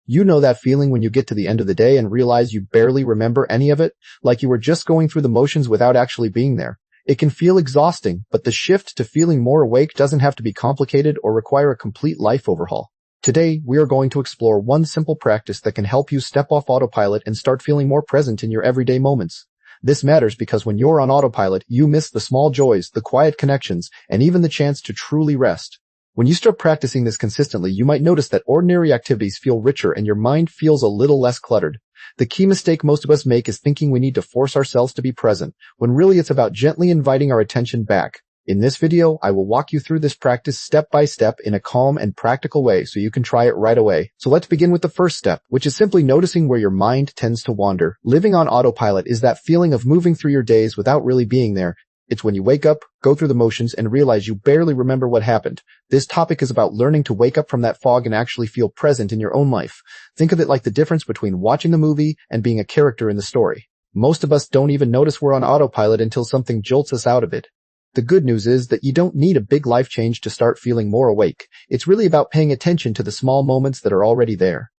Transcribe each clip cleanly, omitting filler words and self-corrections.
You know that feeling when you get to the end of the day and realize you barely remember any of it, like you were just going through the motions without actually being there. It can feel exhausting, but the shift to feeling more awake doesn't have to be complicated or require a complete life overhaul. Today, we are going to explore one simple practice that can help you step off autopilot and start feeling more present in your everyday moments. This matters because when you're on autopilot, you miss the small joys, the quiet connections, and even the chance to truly rest. When you start practicing this consistently, you might notice that ordinary activities feel richer and your mind feels a little less cluttered. The key mistake most of us make is thinking we need to force ourselves to be present, when really it's about gently inviting our attention back. In this video, I will walk you through this practice step by step in a calm and practical way so you can try it right away. So let's begin with the first step, which is simply noticing where your mind tends to wander. Living on autopilot is that feeling of moving through your days without really being there. It's when you wake up, go through the motions, and realize you barely remember what happened. This topic is about learning to wake up from that fog and actually feel present in your own life. Think of it like the difference between watching the movie and being a character in the story. Most of us don't even notice we're on autopilot until something jolts us out of it. The good news is that you don't need a big life change to start feeling more awake. It's really about paying attention to the small moments that are already there.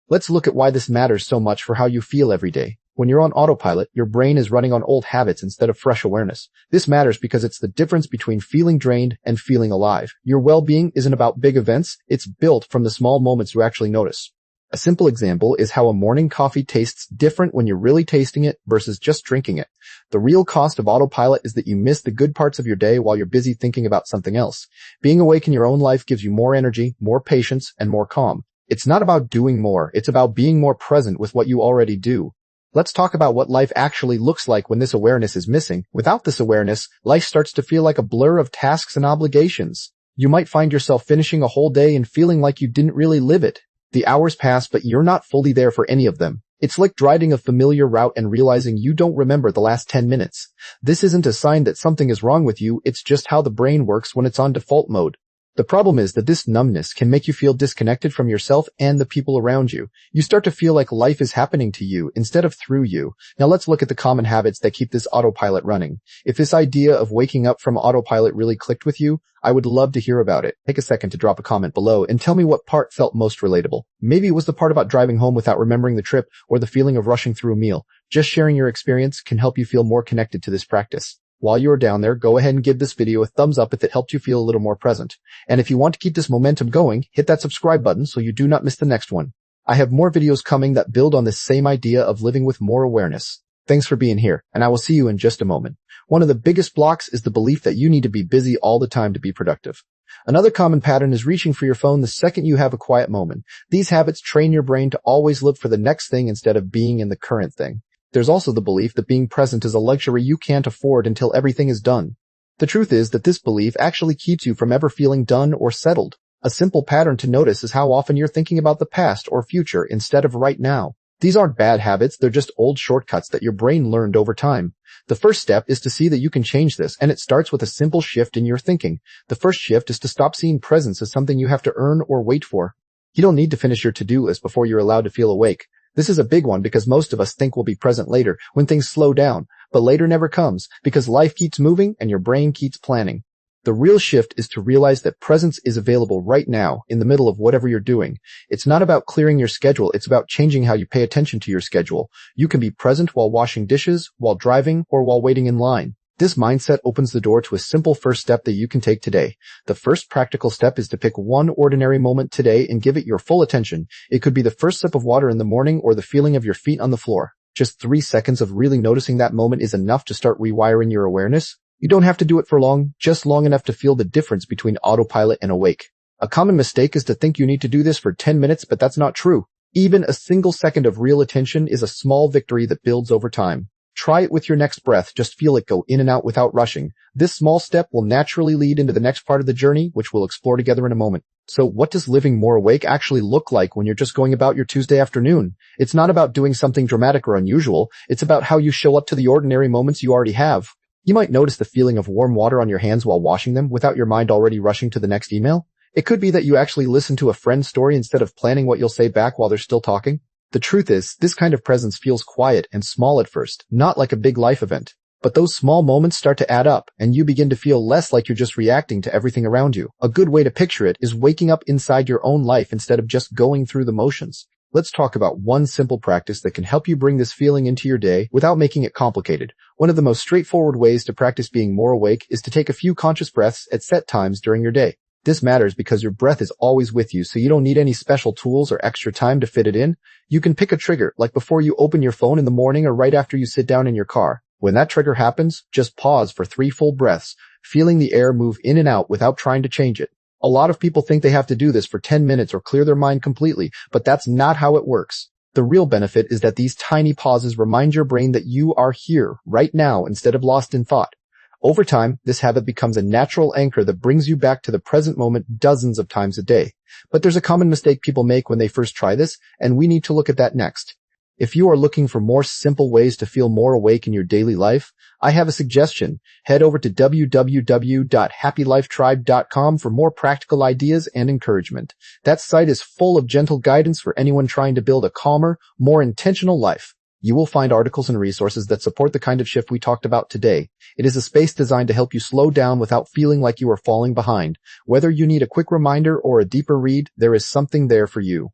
Let's look at why this matters so much for how you feel every day. When you're on autopilot, your brain is running on old habits instead of fresh awareness. This matters because it's the difference between feeling drained and feeling alive. Your well-being isn't about big events, it's built from the small moments you actually notice. A simple example is how a morning coffee tastes different when you're really tasting it versus just drinking it. The real cost of autopilot is that you miss the good parts of your day while you're busy thinking about something else. Being awake in your own life gives you more energy, more patience, and more calm. It's not about doing more, it's about being more present with what you already do. Let's talk about what life actually looks like when this awareness is missing. Without this awareness, life starts to feel like a blur of tasks and obligations. You might find yourself finishing a whole day and feeling like you didn't really live it. The hours pass, but you're not fully there for any of them. It's like driving a familiar route and realizing you don't remember the last 10 minutes. This isn't a sign that something is wrong with you, it's just how the brain works when it's on default mode. The problem is that this numbness can make you feel disconnected from yourself and the people around you. You start to feel like life is happening to you instead of through you. Now let's look at the common habits that keep this autopilot running. If this idea of waking up from autopilot really clicked with you, I would love to hear about it. Take a second to drop a comment below and tell me what part felt most relatable. Maybe it was the part about driving home without remembering the trip or the feeling of rushing through a meal. Just sharing your experience can help you feel more connected to this practice. While you are down there, go ahead and give this video a thumbs up if it helped you feel a little more present. And if you want to keep this momentum going, hit that subscribe button so you do not miss the next one. I have more videos coming that build on this same idea of living with more awareness. Thanks for being here, and I will see you in just a moment. One of the biggest blocks is the belief that you need to be busy all the time to be productive. Another common pattern is reaching for your phone the second you have a quiet moment. These habits train your brain to always look for the next thing instead of being in the current thing. There's also the belief that being present is a luxury you can't afford until everything is done. The truth is that this belief actually keeps you from ever feeling done or settled. A simple pattern to notice is how often you're thinking about the past or future instead of right now. These aren't bad habits, they're just old shortcuts that your brain learned over time. The first step is to see that you can change this, and it starts with a simple shift in your thinking. The first shift is to stop seeing presence as something you have to earn or wait for. You don't need to finish your to-do list before you're allowed to feel awake. This is a big one because most of us think we'll be present later, when things slow down, but later never comes because life keeps moving and your brain keeps planning. The real shift is to realize that presence is available right now in the middle of whatever you're doing. It's not about clearing your schedule, it's about changing how you pay attention to your schedule. You can be present while washing dishes, while driving, or while waiting in line. This mindset opens the door to a simple first step that you can take today. The first practical step is to pick one ordinary moment today and give it your full attention. It could be the first sip of water in the morning or the feeling of your feet on the floor. Just 3 seconds of really noticing that moment is enough to start rewiring your awareness. You don't have to do it for long, just long enough to feel the difference between autopilot and awake. A common mistake is to think you need to do this for 10 minutes, but that's not true. Even a single second of real attention is a small victory that builds over time. Try it with your next breath, just feel it go in and out without rushing. This small step will naturally lead into the next part of the journey, which we'll explore together in a moment. So what does living more awake actually look like when you're just going about your Tuesday afternoon? It's not about doing something dramatic or unusual, it's about how you show up to the ordinary moments you already have. You might notice the feeling of warm water on your hands while washing them without your mind already rushing to the next email. It could be that you actually listen to a friend's story instead of planning what you'll say back while they're still talking. The truth is, this kind of presence feels quiet and small at first, not like a big life event. But those small moments start to add up, and you begin to feel less like you're just reacting to everything around you. A good way to picture it is waking up inside your own life instead of just going through the motions. Let's talk about one simple practice that can help you bring this feeling into your day without making it complicated. One of the most straightforward ways to practice being more awake is to take a few conscious breaths at set times during your day. This matters because your breath is always with you, so you don't need any special tools or extra time to fit it in. You can pick a trigger, like before you open your phone in the morning or right after you sit down in your car. When that trigger happens, just pause for 3 full breaths, feeling the air move in and out without trying to change it. A lot of people think they have to do this for 10 minutes or clear their mind completely, but that's not how it works. The real benefit is that these tiny pauses remind your brain that you are here, right now, instead of lost in thought. Over time, this habit becomes a natural anchor that brings you back to the present moment dozens of times a day. But there's a common mistake people make when they first try this, and we need to look at that next. If you are looking for more simple ways to feel more awake in your daily life, I have a suggestion. Head over to www.happylifetribe.com for more practical ideas and encouragement. That site is full of gentle guidance for anyone trying to build a calmer, more intentional life. You will find articles and resources that support the kind of shift we talked about today. It is a space designed to help you slow down without feeling like you are falling behind. Whether you need a quick reminder or a deeper read, there is something there for you.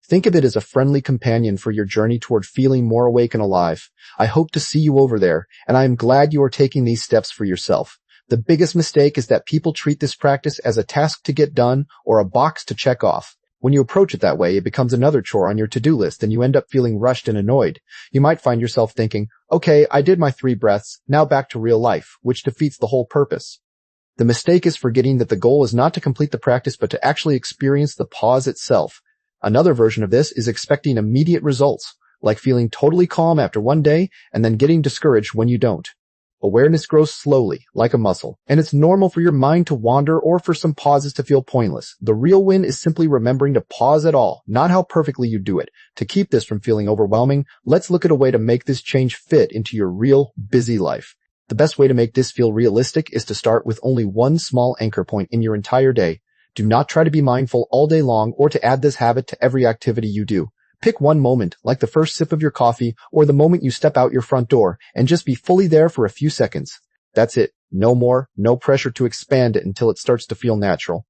Think of it as a friendly companion for your journey toward feeling more awake and alive. I hope to see you over there, and I am glad you are taking these steps for yourself. The biggest mistake is that people treat this practice as a task to get done or a box to check off. When you approach it that way, it becomes another chore on your to-do list and you end up feeling rushed and annoyed. You might find yourself thinking, okay, I did my 3 breaths, now back to real life, which defeats the whole purpose. The mistake is forgetting that the goal is not to complete the practice but to actually experience the pause itself. Another version of this is expecting immediate results, like feeling totally calm after one day and then getting discouraged when you don't. Awareness grows slowly, like a muscle, and it's normal for your mind to wander or for some pauses to feel pointless. The real win is simply remembering to pause at all, not how perfectly you do it. To keep this from feeling overwhelming, let's look at a way to make this change fit into your real, busy life. The best way to make this feel realistic is to start with only one small anchor point in your entire day. Do not try to be mindful all day long or to add this habit to every activity you do. Pick one moment, like the first sip of your coffee or the moment you step out your front door, and just be fully there for a few seconds. That's it. No more, no pressure to expand it until it starts to feel natural.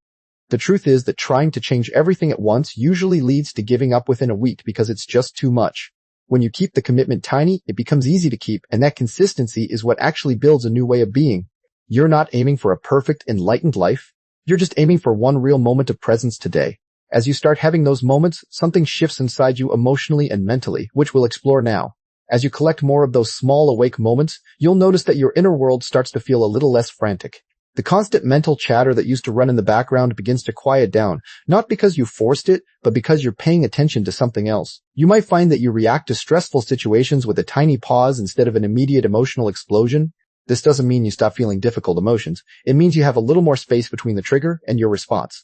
The truth is that trying to change everything at once usually leads to giving up within a week because it's just too much. When you keep the commitment tiny, it becomes easy to keep, and that consistency is what actually builds a new way of being. You're not aiming for a perfect, enlightened life. You're just aiming for one real moment of presence today. As you start having those moments, something shifts inside you emotionally and mentally, which we'll explore now. As you collect more of those small awake moments, you'll notice that your inner world starts to feel a little less frantic. The constant mental chatter that used to run in the background begins to quiet down, not because you forced it, but because you're paying attention to something else. You might find that you react to stressful situations with a tiny pause instead of an immediate emotional explosion. This doesn't mean you stop feeling difficult emotions. It means you have a little more space between the trigger and your response.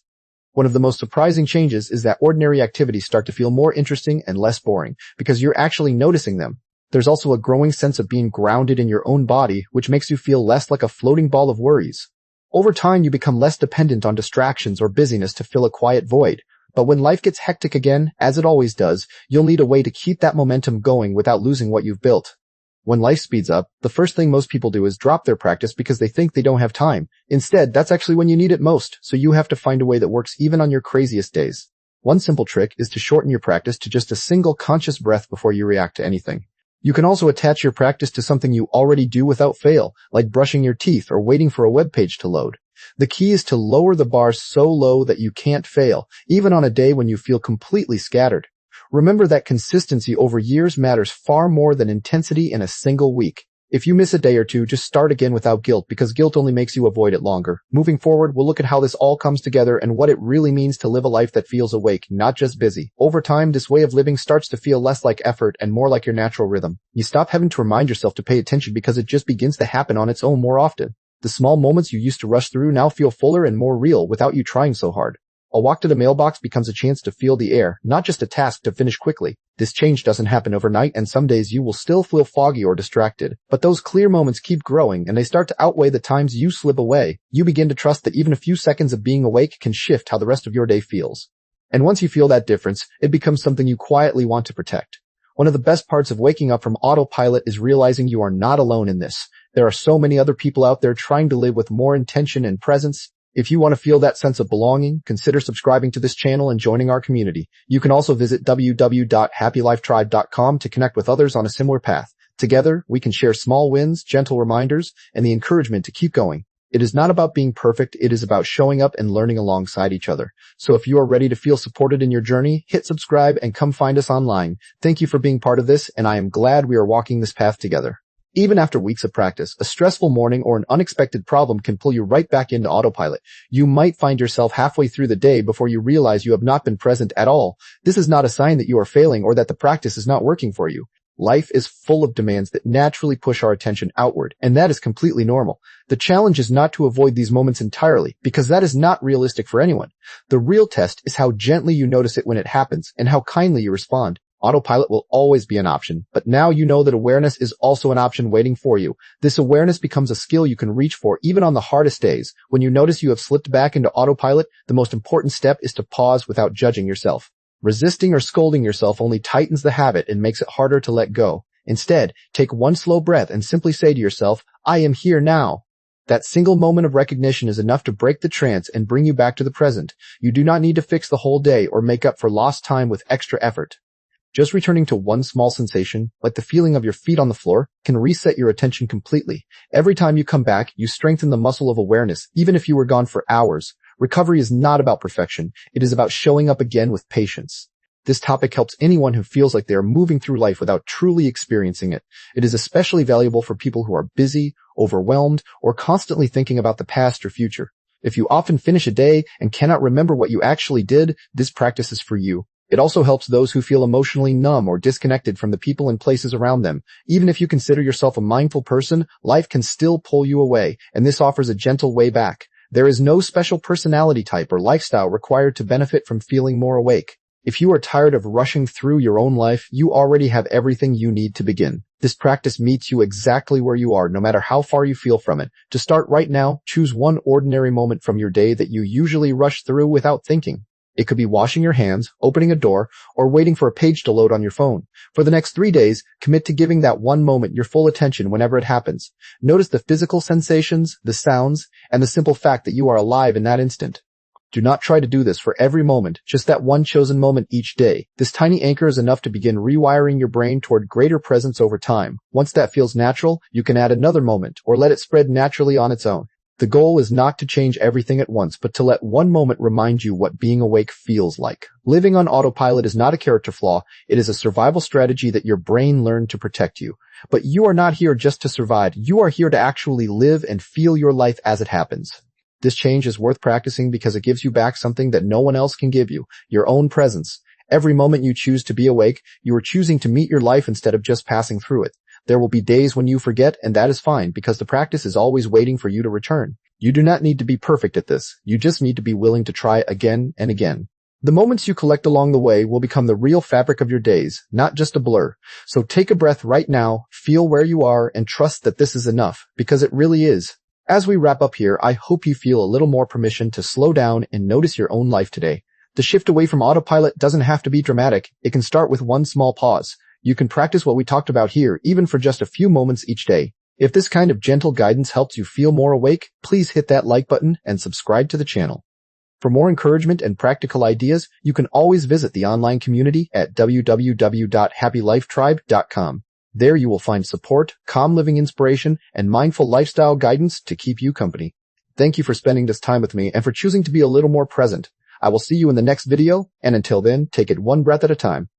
One of the most surprising changes is that ordinary activities start to feel more interesting and less boring because you're actually noticing them. There's also a growing sense of being grounded in your own body, which makes you feel less like a floating ball of worries. Over time, you become less dependent on distractions or busyness to fill a quiet void. But when life gets hectic again, as it always does, you'll need a way to keep that momentum going without losing what you've built. When life speeds up, the first thing most people do is drop their practice because they think they don't have time. Instead, that's actually when you need it most, so you have to find a way that works even on your craziest days. One simple trick is to shorten your practice to just a single conscious breath before you react to anything. You can also attach your practice to something you already do without fail, like brushing your teeth or waiting for a web page to load. The key is to lower the bar so low that you can't fail, even on a day when you feel completely scattered. Remember that consistency over years matters far more than intensity in a single week. If you miss a day or two, just start again without guilt because guilt only makes you avoid it longer. Moving forward, we'll look at how this all comes together and what it really means to live a life that feels awake, not just busy. Over time, this way of living starts to feel less like effort and more like your natural rhythm. You stop having to remind yourself to pay attention because it just begins to happen on its own more often. The small moments you used to rush through now feel fuller and more real without you trying so hard. A walk to the mailbox becomes a chance to feel the air, not just a task to finish quickly. This change doesn't happen overnight, and some days you will still feel foggy or distracted. But those clear moments keep growing, and they start to outweigh the times you slip away. You begin to trust that even a few seconds of being awake can shift how the rest of your day feels. And once you feel that difference, it becomes something you quietly want to protect. One of the best parts of waking up from autopilot is realizing you are not alone in this. There are so many other people out there trying to live with more intention and presence. If you want to feel that sense of belonging, consider subscribing to this channel and joining our community. You can also visit www.happylifetribe.com to connect with others on a similar path. Together, we can share small wins, gentle reminders, and the encouragement to keep going. It is not about being perfect, it is about showing up and learning alongside each other. So if you are ready to feel supported in your journey, hit subscribe and come find us online. Thank you for being part of this, and I am glad we are walking this path together. Even after weeks of practice, a stressful morning or an unexpected problem can pull you right back into autopilot. You might find yourself halfway through the day before you realize you have not been present at all. This is not a sign that you are failing or that the practice is not working for you. Life is full of demands that naturally push our attention outward, and that is completely normal. The challenge is not to avoid these moments entirely, because that is not realistic for anyone. The real test is how gently you notice it when it happens, and how kindly you respond. Autopilot will always be an option, but now you know that awareness is also an option waiting for you. This awareness becomes a skill you can reach for even on the hardest days. When you notice you have slipped back into autopilot, the most important step is to pause without judging yourself. Resisting or scolding yourself only tightens the habit and makes it harder to let go. Instead, take one slow breath and simply say to yourself, I am here now. That single moment of recognition is enough to break the trance and bring you back to the present. You do not need to fix the whole day or make up for lost time with extra effort. Just returning to one small sensation, like the feeling of your feet on the floor, can reset your attention completely. Every time you come back, you strengthen the muscle of awareness, even if you were gone for hours. Recovery is not about perfection. It is about showing up again with patience. This topic helps anyone who feels like they are moving through life without truly experiencing it. It is especially valuable for people who are busy, overwhelmed, or constantly thinking about the past or future. If you often finish a day and cannot remember what you actually did, this practice is for you. It also helps those who feel emotionally numb or disconnected from the people and places around them. Even if you consider yourself a mindful person, life can still pull you away, and this offers a gentle way back. There is no special personality type or lifestyle required to benefit from feeling more awake. If you are tired of rushing through your own life, you already have everything you need to begin. This practice meets you exactly where you are, no matter how far you feel from it. To start right now, choose one ordinary moment from your day that you usually rush through without thinking. It could be washing your hands, opening a door, or waiting for a page to load on your phone. For the next 3 days, commit to giving that one moment your full attention whenever it happens. Notice the physical sensations, the sounds, and the simple fact that you are alive in that instant. Do not try to do this for every moment, just that one chosen moment each day. This tiny anchor is enough to begin rewiring your brain toward greater presence over time. Once that feels natural, you can add another moment, or let it spread naturally on its own. The goal is not to change everything at once, but to let one moment remind you what being awake feels like. Living on autopilot is not a character flaw. It is a survival strategy that your brain learned to protect you. But you are not here just to survive. You are here to actually live and feel your life as it happens. This change is worth practicing because it gives you back something that no one else can give you, your own presence. Every moment you choose to be awake, you are choosing to meet your life instead of just passing through it. There will be days when you forget, and that is fine because the practice is always waiting for you to return. You do not need to be perfect at this. You just need to be willing to try again and again. The moments you collect along the way will become the real fabric of your days, not just a blur. So take a breath right now, feel where you are, and trust that this is enough, because it really is. As we wrap up here, I hope you feel a little more permission to slow down and notice your own life today. The shift away from autopilot doesn't have to be dramatic. It can start with one small pause. You can practice what we talked about here, even for just a few moments each day. If this kind of gentle guidance helps you feel more awake, please hit that like button and subscribe to the channel. For more encouragement and practical ideas, you can always visit the online community at www.happylifetribe.com. There you will find support, calm living inspiration, and mindful lifestyle guidance to keep you company. Thank you for spending this time with me and for choosing to be a little more present. I will see you in the next video, and until then, take it one breath at a time.